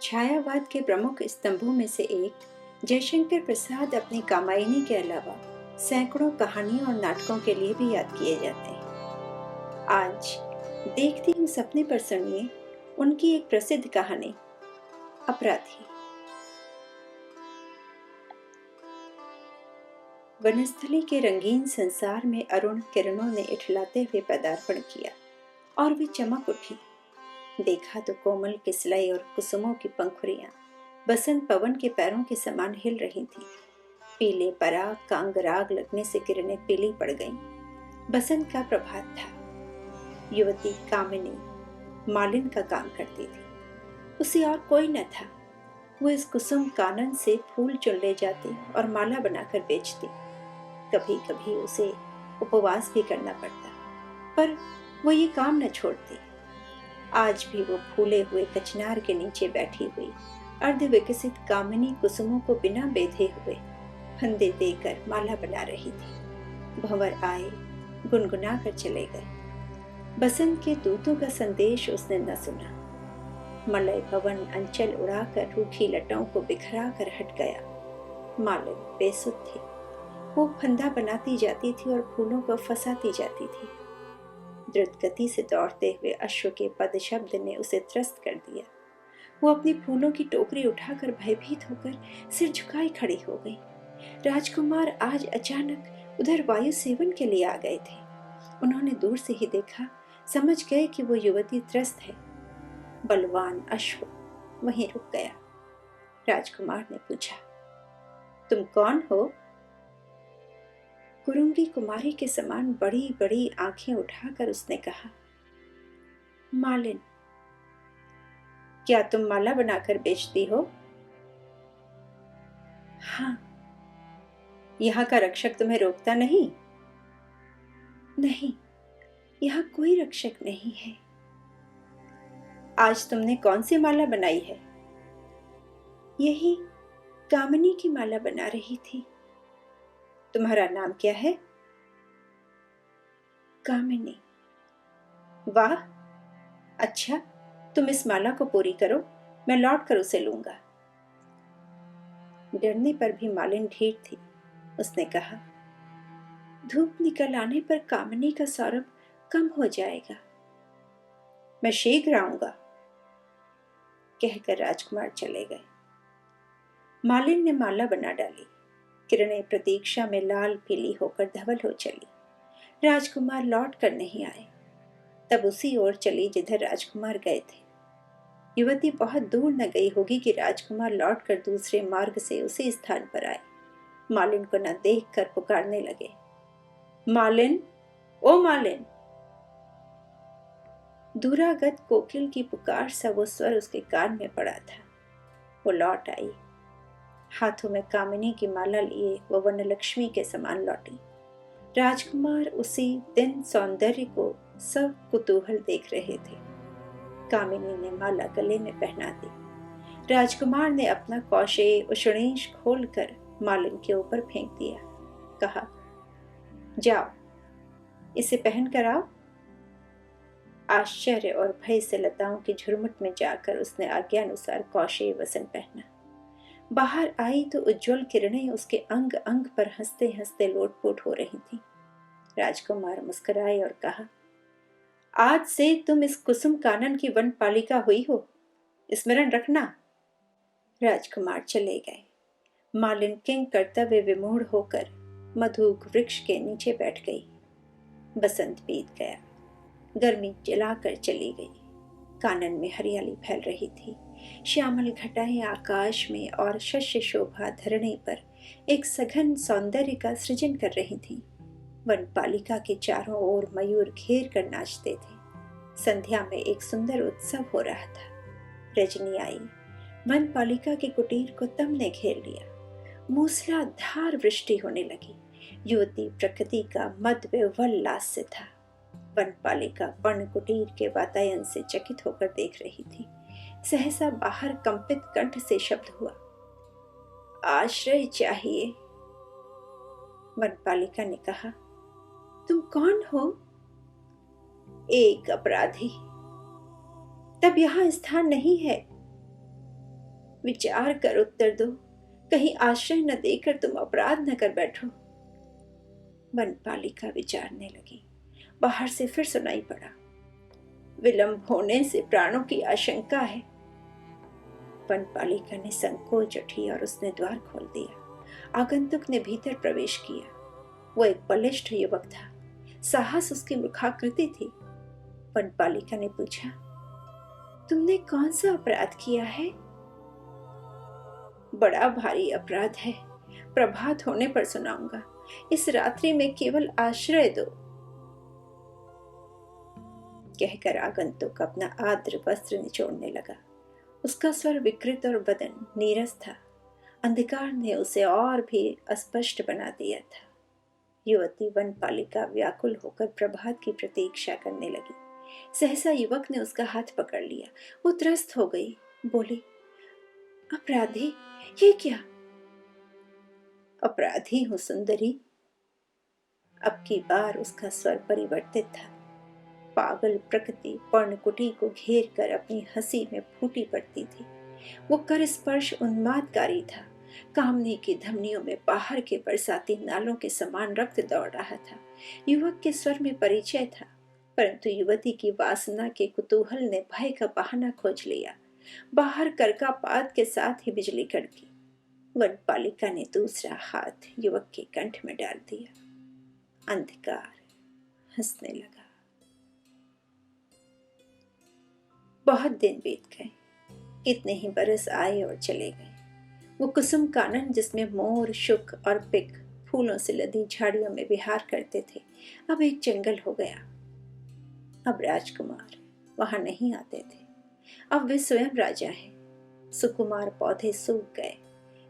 छायावाद के प्रमुख स्तंभों में से एक जयशंकर प्रसाद अपनी कामायनी के अलावा सैकड़ों कहानियों और नाटकों के लिए भी याद किए जाते हैं। आज देखती हूँ सपने पर सुनिए उनकी एक प्रसिद्ध कहानी, अपराधी। वनस्थली के रंगीन संसार में अरुण किरणों ने इठलाते हुए पदार्पण किया और वे चमक उठी। देखा तो कोमल किसलई और कुसुमों की पंखुड़ियां बसंत पवन के पैरों के समान हिल रही थीं। पीले पराग का अंगराग लगने से किरणें पीली पड़ गईं। बसंत का प्रभात था। युवती कामिनी मालिन का काम करती थी। उसे और कोई न था। वो इस कुसुम कानन से फूल चुन ले जाती और माला बनाकर बेचती। कभी कभी उसे उपवास भी करना पड़ता, पर वो ये काम न छोड़ती। आज भी वो फूले हुए कचनार के नीचे बैठी हुई अर्ध विकसित कामिनी कुसुमों को बिना बेधे हुए फंदे देकर माला बना रही थी। भंवर आए, गुनगुना कर चले गए। बसंत के दूतों का संदेश उसने न सुना। मलय पवन अंचल उड़ाकर रूखी लटाओं को बिखरा कर हट गया। मालिन बेसुध थी। वो फंदा बनाती जाती थी और फूलों को फंसाती जाती थी। द्रुत गति से दौड़ते हुए अश्व के पद शब्द ने उसे त्रस्त कर दिया। वो अपनी फूलों की टोकरी उठाकर भयभीत होकर सिर झुकाए खड़ी हो गई। राजकुमार आज अचानक उधर वायु सेवन के लिए आ गए थे। उन्होंने दूर से ही देखा, समझ गए कि वो युवती त्रस्त है। बलवान अश्व वहीं रुक गया। राजकुमार ने पूछा, तुम कौन हो? कुरुंगी कुमारी के समान बड़ी बड़ी आंखें उठाकर उसने कहा, मालिन। क्या तुम माला बनाकर बेचती हो? हाँ। यहाँ का रक्षक तुम्हें रोकता नहीं? नहीं, यहाँ कोई रक्षक नहीं है। आज तुमने कौन सी माला बनाई है? यही कामिनी की माला बना रही थी। तुम्हारा नाम क्या है? कामिनी। वाह, अच्छा, तुम इस माला को पूरी करो, मैं लौट कर उसे लूंगा। डरने पर भी मालिन ढीठ थी। उसने कहा, धूप निकल आने पर कामिनी का सौरभ कम हो जाएगा। मैं शीघ्र आऊंगा, कहकर राजकुमार चले गए। मालिन ने माला बना डाली। किरणें प्रतीक्षा में लाल पीली होकर धवल हो चली। राजकुमार लौट कर नहीं आए। तब उसी ओर चली जिधर राजकुमार गए थे। युवती बहुत दूर न गई होगी कि राजकुमार लौटकर दूसरे मार्ग से उसी स्थान पर आए। मालिन को न देखकर पुकारने लगे, मालिन, ओ मालिन। दूरागत कोकिल की पुकार सा वो स्वर उसके कान में पड़ा था। वो लौट आई। हाथों में कामिनी की माला लिए वो वनलक्ष्मी के समान लौटी। राजकुमार उसी दिन सौंदर्य को सब कुतूहल देख रहे थे। कामिनी ने माला गले में पहना दी। राजकुमार ने अपना कौशेय उषणीश खोलकर मालिन के ऊपर फेंक दिया। कहा, जाओ, इसे पहन कर आओ। आश्चर्य और भय से लताओं की झुरमुट में जाकर उसने आज्ञानुसार कौशेय वसन पहना। बाहर आई तो उज्जवल किरणें उसके अंग अंग पर हंसते हंसते लोटपोट हो रही थीं। राजकुमार मुस्कुराए और कहा, आज से तुम इस कुसुम कानन की वन पालिका हुई हो, स्मरण रखना। राजकुमार चले गए। मालिन किंग कर्तव्य विमूढ़ होकर मधुक वृक्ष के नीचे बैठ गई। बसंत बीत गया। गर्मी जलाकर चली गई। कानन में हरियाली फैल रही थी। श्यामल घटाएं आकाश में और शस्य शोभा धरणी पर एक सघन सौंदर्य का सृजन कर रही थीं। वनपालिका के चारों ओर मयूर घेर कर नाचते थे। संध्या में एक सुंदर उत्सव हो रहा था। रजनी आई। वनपालिका के कुटीर को तम ने घेर लिया। मूसलाधार वृष्टि होने लगी। युवती प्रकृति का मद उल्लास था। वनपालिका पर्ण कुटीर के वातायन से चकित होकर देख रही थी। सहसा बाहर कंपित कंठ से शब्द हुआ, आश्रय चाहिए। वनपालिका ने कहा, तुम कौन हो? एक अपराधी। तब यहाँ स्थान नहीं है। विचार कर उत्तर दो, कहीं आश्रय न देकर तुम अपराध न कर बैठो। वनपालिका विचारने लगी। बाहर से फिर सुनाई पड़ा, विलंब होने से प्राणों की आशंका है। वनपालिका ने संकोच उठी और उसने द्वार खोल दिया। आगंतुक ने भीतर प्रवेश किया। वो एक बलिष्ठ युवक था। साहस उसकी मुखाकृति थी। वनपालिका ने पूछा, तुमने कौन सा अपराध किया है? बड़ा भारी अपराध है, प्रभात होने पर सुनाऊंगा। इस रात्रि में केवल आश्रय दो। कहकर आगंतुक अपना आर्द्र वस्त्र निचोड़ने लगा। उसका स्वर विकृत और बदन नीरस था। अंधकार ने उसे और भी अस्पष्ट बना दिया था। युवती वनपालिका व्याकुल होकर प्रभात की प्रतीक्षा करने लगी। सहसा युवक ने उसका हाथ पकड़ लिया। वो त्रस्त हो गई, बोली, अपराधी, ये क्या? अपराधी हूं सुंदरी। अब की बार उसका स्वर परिवर्तित था। पागल प्रकृति पर्णकुटी को घेर कर अपनी हंसी में फूटी पड़ती थी। वो कर स्पर्श उन्मादकारी था। कामनी की धमनियों में बाहर के बरसाती नालों के समान रक्त दौड़ रहा था। युवक के स्वर में परिचय था, परंतु युवती की वासना के कुतूहल ने भय का बहाना खोज लिया। बाहर करकापात के साथ ही बिजली कड़की। वनपालिका ने दूसरा हाथ युवक के कंठ में डाल दिया। अंधकार हंसने लगा। बहुत दिन बीत गए। कितने ही बरस आए और चले गए। वो कुसुम कानन जिसमें मोर, शुक और पिक फूलों से लदी झाड़ियों में विहार करते थे, अब एक जंगल हो गया। अब राजकुमार वहां नहीं आते थे। अब वे स्वयं राजा हैं। सुकुमार पौधे सूख गए।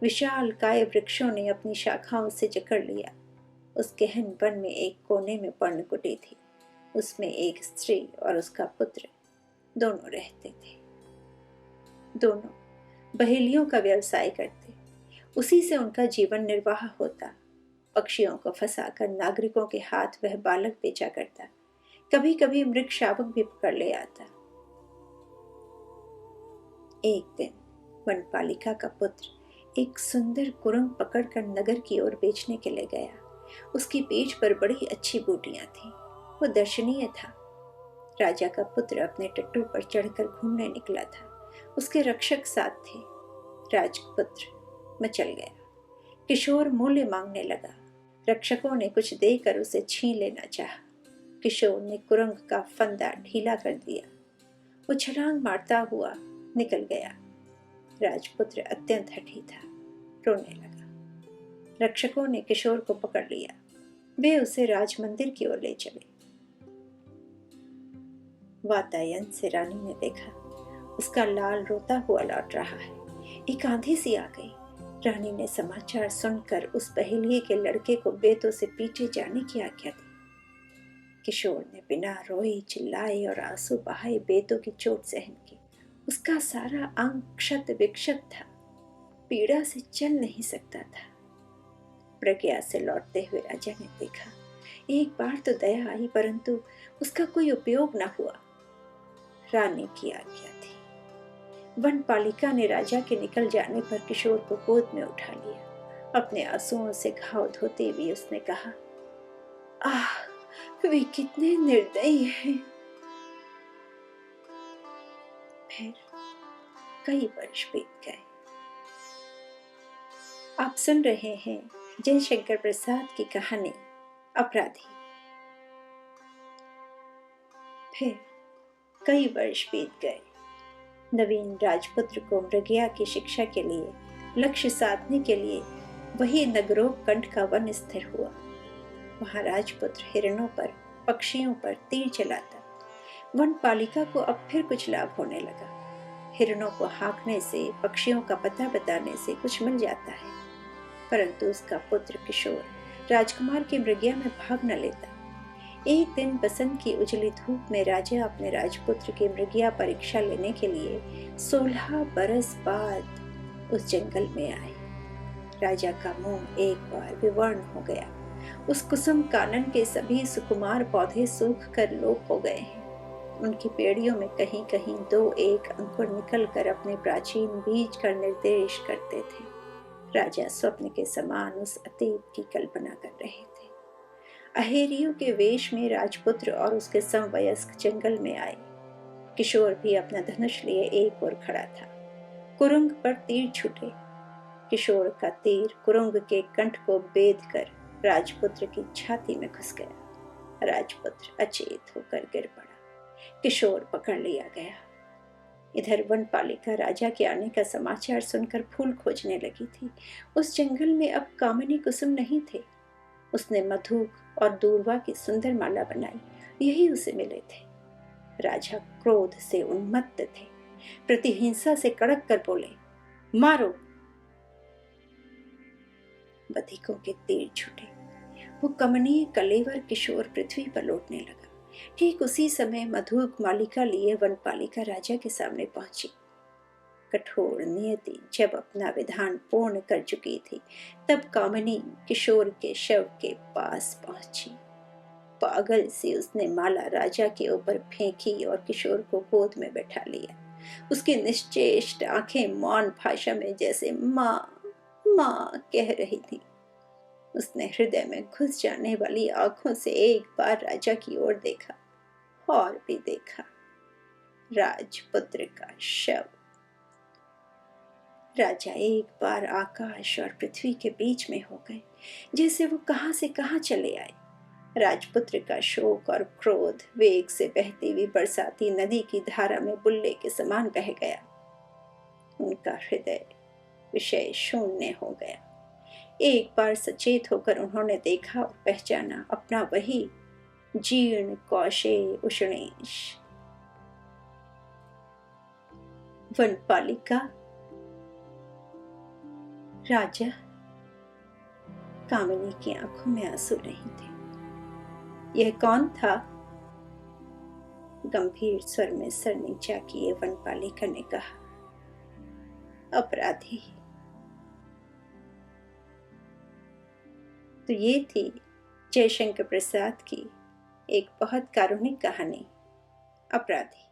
विशाल काय वृक्षों ने अपनी शाखाओं से जकड़ लिया। उस गहन वन में एक कोने में पर्णकुटी थी। उसमें एक स्त्री और उसका पुत्र दोनों रहते थे। दोनों बहेलियों का व्यवसाय करते। उसी से उनका जीवन निर्वाह होता। पक्षियों को फंसाकर नागरिकों के हाथ वह बालक बेचा करता। कभी कभी मृग शावक भी पकड़ ले आता। एक दिन वनपालिका का पुत्र एक सुंदर कुरंग पकड़कर नगर की ओर बेचने के लिए गया। उसकी पेट पर बड़ी अच्छी बूटियां थीं। वो दर्शनीय था। राजा का पुत्र अपने टट्टू पर चढ़कर घूमने निकला था। उसके रक्षक साथ थे। राजपुत्र मचल गया। किशोर मूल्य मांगने लगा। रक्षकों ने कुछ देकर उसे छीन लेना चाहा। किशोर ने कुरंग का फंदा ढीला कर दिया। वो छलांग मारता हुआ निकल गया। राजपुत्र अत्यंत हठी था, रोने लगा। रक्षकों ने किशोर को पकड़ लिया। वे उसे राजमंदिर की ओर ले चले। वातायन से रानी ने देखा, उसका लाल रोता हुआ लौट रहा है। एक आंधी सी आ गई। रानी ने समाचार सुनकर उस पहेलिये के लड़के को बेतों से पीटे जाने की आज्ञा दी। किशोर ने बिना रोए, चिल्लाए और आंसू बहाए बेतों की चोट सहन की। उसका सारा अंग क्षत विक्षत था। पीड़ा से चल नहीं सकता था। प्रज्ञा से लौटते हुए राजा ने देखा। एक बार तो दया आई, परंतु उसका कोई उपयोग न हुआ। रानी की आज्ञा थी। वनपालिका ने राजा के निकल जाने पर किशोर को गोद में उठा लिया। अपने आंसुओं से घाव धोते हुए उसने कहा, आह, वे कितने निर्दयी हैं। फिर कई वर्ष बीत गए। आप सुन रहे हैं जयशंकर प्रसाद की कहानी अपराधी। फिर कई वर्ष बीत गए। नवीन राजपुत्र को मृगया की शिक्षा के लिए लक्ष्य साधने के लिए वही नगरोपकंठ का वन स्थिर हुआ। वहां राजपुत्र हिरणों पर, पक्षियों पर तीर चलाता। वनपालिका को अब फिर कुछ लाभ होने लगा। हिरणों को हाँकने से, पक्षियों का पता बताने से कुछ मिल जाता है, परंतु उसका पुत्र किशोर राजकुमार की मृगया में भाग न लेता। एक दिन बसंत की उजली धूप में राजा अपने राजपुत्र की मृगया परीक्षा लेने के लिए 16 बरस बाद उस जंगल में आए। राजा का मुंह एक बार विवर्ण हो गया। उस कुसुम कानन के सभी सुकुमार पौधे सूख कर लोप हो गए हैं। उनकी पेड़ियों में कहीं कहीं दो एक अंकुर निकलकर अपने प्राचीन बीज का निर्देश करते थे। राजा स्वप्न के समान उस अतीत की कल्पना कर रहे थे। अहेरियों के वेश में राजपुत्र और उसके समवयस्क जंगल में आए। किशोर भी अपना धनुष लिए एक ओर खड़ा था। कुरुंग पर तीर छूटे। किशोर का तीर कुरुंग के कंठ को बेध कर राजपुत्र की छाती में घुस गया। राजपुत्र अचेत होकर गिर पड़ा। किशोर पकड़ लिया गया। इधर वनपालिका राजा के आने का समाचार सुनकर फूल खोजने लगी थी। उस जंगल में अब कामिनी कुसुम नहीं थे। उसने मधुक और दूर्वा की सुंदर माला बनाई, यही उसे मिले थे। राजा क्रोध से उन्मत्त थे। प्रतिहिंसा से कड़क कर बोले, मारो। बधिकों के तीर छूटे। वो कमनीय कलेवर किशोर पृथ्वी पर लौटने लगा। ठीक उसी समय मधुक मालिका लिए वनपालिका राजा के सामने पहुंची। कठोर नियति जब अपना विधान पूर्ण कर चुकी थी, तब कामिनी किशोर के शव के पास पहुंची। पागल सी उसने माला राजा के ऊपर फेंकी और किशोर को गोद में बैठा लिया। उसकी निश्चेष्ट आंखें मौन भाषा में जैसे माँ माँ कह रही थी। उसने हृदय में घुस जाने वाली आंखों से एक बार राजा की ओर देखा और भी देखा। राजपुत्र का शव। राजा एक बार आकाश और पृथ्वी के बीच में हो गए, जैसे वो कहां से कहां चले आए। राजपुत्र का शोक और क्रोध वेग से बहती हुई बरसाती नदी की धारा में बुल्ले के समान बह गया। उनका हृदय विषय शून्य हो गया। एक बार सचेत होकर उन्होंने देखा और पहचाना अपना वही जीर्ण कौशेय उष्णेश। वनपालिका राजा। कामिनी की आंखों में आंसू नहीं थे। यह कौन था? गंभीर स्वर में सर नीचा किए वनपालिका ने कहा, अपराधी। तो ये थी जयशंकर प्रसाद की एक बहुत कारुणिक कहानी, अपराधी।